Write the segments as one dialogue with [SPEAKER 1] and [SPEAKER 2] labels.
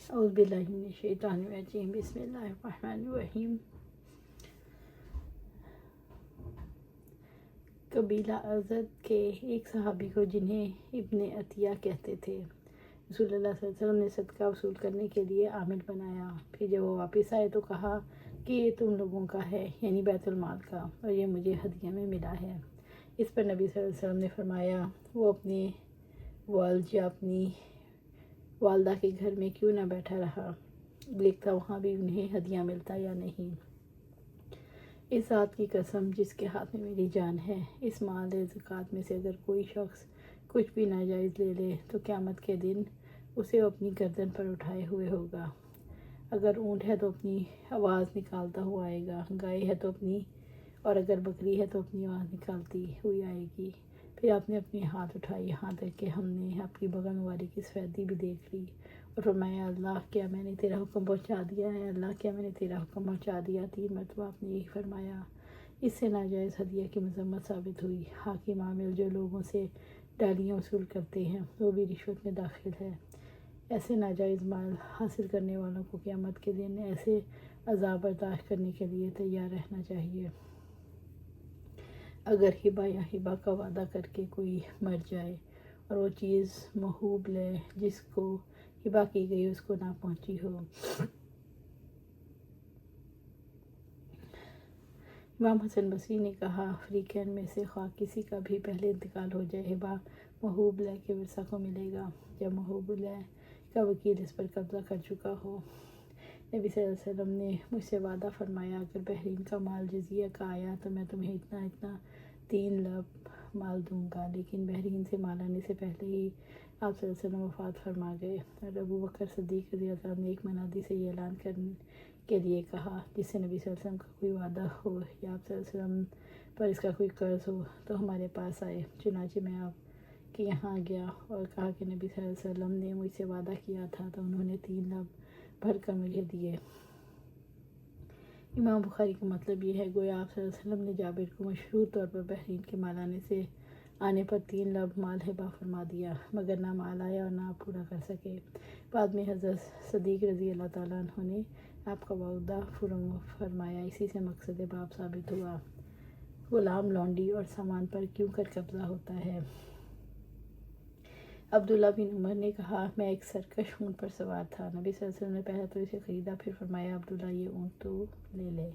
[SPEAKER 1] اعوذ باللہ من الشیطان الرجیم، بسم اللہ الرحمن الرحیم۔ قبیلہ ازد کے ایک صحابی کو، جنہیں ابن عطیہ کہتے تھے، رسول اللہ صلی اللہ علیہ وسلم نے صدقہ وصول کرنے کے لیے عامل بنایا۔ پھر جب وہ واپس آئے تو کہا کہ یہ تم لوگوں کا ہے، یعنی بیت المال کا، اور یہ مجھے ہدیہ میں ملا ہے۔ اس پر نبی صلی اللہ علیہ وسلم نے فرمایا، وہ اپنے والد یا اپنی والدہ کے گھر میں کیوں نہ بیٹھا رہا، دیکھتا وہاں بھی انہیں ہدیہ ملتا یا نہیں۔ اس ذات کی قسم جس کے ہاتھ میں میری جان ہے، اس مال زکوٰۃ میں سے اگر کوئی شخص کچھ بھی ناجائز لے لے تو قیامت کے دن اسے وہ اپنی گردن پر اٹھائے ہوئے ہوگا۔ اگر اونٹ ہے تو اپنی آواز نکالتا ہوا آئے گا، گائے ہے تو اپنی، اور اگر بکری ہے تو اپنی آواز نکالتی ہوئی آئے گی۔ پھر آپ نے اپنے ہاتھ اٹھائے یہاں تک کہ ہم نے آپ کی بغل والی کی سفیدی بھی دیکھ لی، اور فرمایا، اللہ کیا میں نے تیرا حکم پہنچا دیا ہے، اللہ کیا میں نے تیرا حکم پہنچا دیا۔ 3 مرتبہ آپ نے یہی فرمایا۔ اس سے ناجائز ہدیہ کی مذمت ثابت ہوئی۔ حاکم عامل جو لوگوں سے ڈالیاں وصول کرتے ہیں وہ بھی رشوت میں داخل ہے۔ ایسے ناجائز مال حاصل کرنے والوں کو قیامت کے دن ایسے عذاب برداشت کرنے کے لیے تیار رہنا چاہیے۔ اگر ہبہ یا ہبہ کا وعدہ کر کے کوئی مر جائے اور وہ چیز موہوب لے جس کو ہبہ کی گئی اس کو نہ پہنچی ہو۔ امام حسن بصری نے کہا، فریقین میں سے خواہ کسی کا بھی پہلے انتقال ہو جائے، ہبہ موہوب لے کے ورثہ کو ملے گا جب موہوب لے کا وکیل اس پر قبضہ کر چکا ہو۔ نبی صلی اللہ علیہ وسلم نے مجھ سے وعدہ فرمایا، اگر بحرین کا مال جزیہ کا آیا تو میں تمہیں اتنا 3 لب مال دوں گا، لیکن بحرین سے مال آنے سے پہلے ہی آپ صلی اللہ علیہ وسلم وفات فرما گئے۔ اور ابو بکر صدیق رضی اللہ عنہ نے ایک منادی سے یہ اعلان کرنے کے لیے کہا، جس سے نبی صلی اللہ علیہ وسلم کا کوئی وعدہ ہو یا آپ صلی اللہ علیہ وسلم پر اس کا کوئی قرض ہو تو ہمارے پاس آئے۔ چنانچہ میں آپ کے یہاں گیا اور کہا کہ نبی صلی اللہ علیہ وسلم نے مجھ سے وعدہ کیا تھا، تو انہوں نے 3 لب بھر کر مجھے دیے۔ امام بخاری کا مطلب یہ ہے، گویا آپ صلی اللہ علیہ وسلم نے جابر کو مشروط طور پر بحرین کے مال آنے پر 3 لب مال ہبہ فرما دیا، مگر نہ مال آیا اور نہ آپ پورا کر سکے۔ بعد میں حضرت صدیق رضی اللہ تعالیٰ عنہ نے آپ کا وعدہ فرمایا۔ اسی سے مقصد باب ثابت ہوا، غلام، لونڈی اور سامان پر کیوں کر قبضہ ہوتا ہے۔ عبداللہ بن عمر نے کہا، میں ایک سرکش اونٹ پر سوار تھا، نبی صلی اللہ علیہ وسلم نے پہلے تو اسے خریدا، پھر فرمایا، عبداللہ یہ اونٹ تو لے لے۔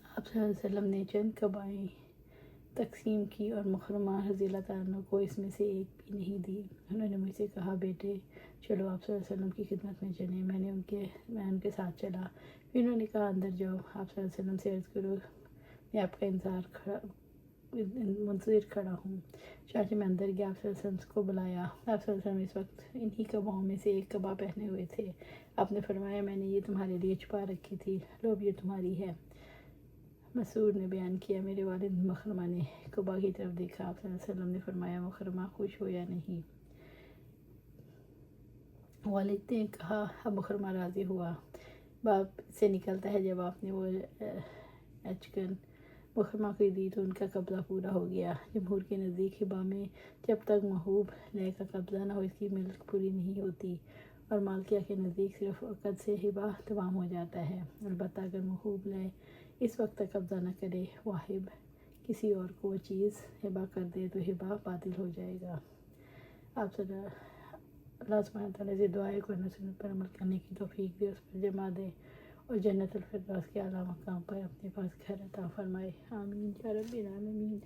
[SPEAKER 1] آپ صلی اللہ علیہ وسلم نے چند قبائیں تقسیم کی اور مخرمہ رضی اللہ تعالیٰ عنہ کو اس میں سے ایک بھی نہیں دی۔ انہوں نے مجھ سے کہا، بیٹے چلو آپ صلی اللہ علیہ وسلم کی خدمت میں چلیں۔ میں ان کے ساتھ چلا۔ پھر انہوں نے کہا، اندر جاؤ، آپ صلی اللہ علیہ وسلم سے عرض کرو میں آپ کا منتظر کھڑا ہوں۔ چنانچہ میں اندر گیا، آپ صلی اللہ علیہ وسلم کو بلایا۔ آپ صلی اللہ علیہ وسلم اس وقت انہی قباؤں میں سے ایک قبا پہنے ہوئے تھے۔ آپ نے فرمایا، میں نے یہ تمہارے لیے چھپا رکھی تھی، لو اب یہ تمہاری ہے۔ مسعود نے بیان کیا، میرے والد مخرمہ نے قبا کی طرف دیکھا، آپ صلی اللہ علیہ وسلم نے فرمایا، مخرمہ خوش ہو یا نہیں؟ والد نے کہا، اب مخرمہ راضی ہوا۔ باب سے نکلتا ہے، جب آپ نے وہ اچکن مخرمہ خریدی تو ان کا قبضہ پورا ہو گیا۔ جمہور کے نزدیک ہبہ میں جب تک موہوب لے کا قبضہ نہ ہو اس کی ملک پوری نہیں ہوتی، اور مالکیہ کے نزدیک صرف عقد سے ہبہ تمام ہو جاتا ہے۔ البتہ اگر موہوب لے اس وقت تک قبضہ نہ کرے، واہب کسی اور کو وہ چیز ہبہ کر دے تو ہبہ باطل ہو جائے گا۔ آپ اللہ سبحانہ تعالیٰ سے دعا ہے، قرآن و سنت پر عمل کرنے کی توفیق دے، اس پر جمع دے، اور جنت الفردوس کے اعلیٰ مقام پر اپنے پاس گھر عطا فرمائے۔ آمین یا رب العالمین۔